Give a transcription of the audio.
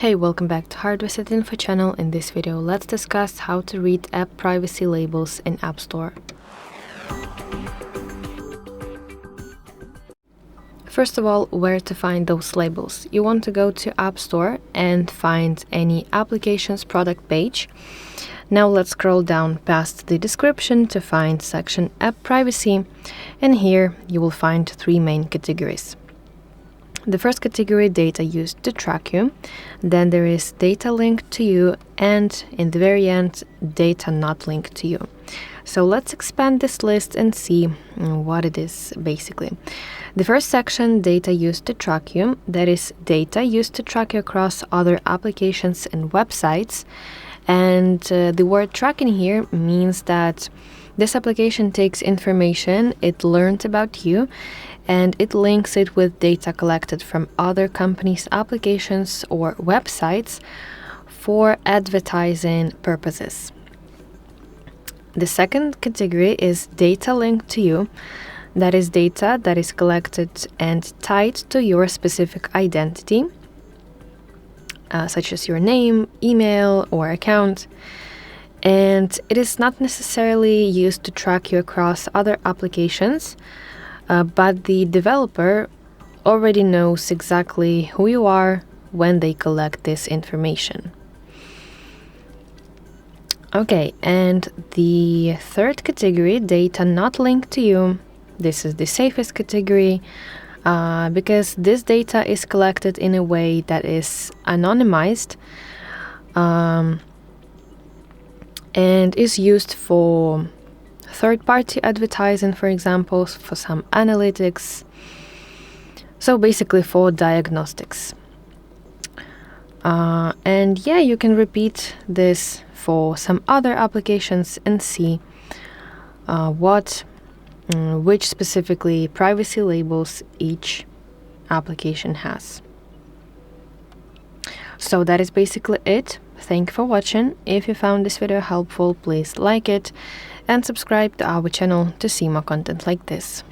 Hey, welcome back to HardReset.Info channel. In this video, let's discuss how to read app privacy labels in App Store. First of all, where to find those labels? You want to go to App Store and find any applications product page. Now let's scroll down past the description to find section App Privacy, and here you will find three main categories. The first category, data used to track you, then there is data linked to you, and in the very end, data not linked to you. So let's expand this list and see what it is basically. The first section, data used to track you, that is data used to track you across other applications and websites. And the word tracking here means that this application takes information it learned about you and it links it with data collected from other companies' applications or websites for advertising purposes. The second category is data linked to you. That is data that is collected and tied to your specific identity, such as your name, email, or account. And it is not necessarily used to track you across other applications, but the developer already knows exactly who you are when they collect this information. Okay, and the third category, data not linked to you, this is the safest category because this data is collected in a way that is anonymized and is used for third-party advertising, for example, for some analytics, so basically for diagnostics. And yeah, you can repeat this for some other applications and see which specifically privacy labels each application has. So that is basically it. Thank you for watching. If you found this video helpful, please like it and subscribe to our channel to see more content like this.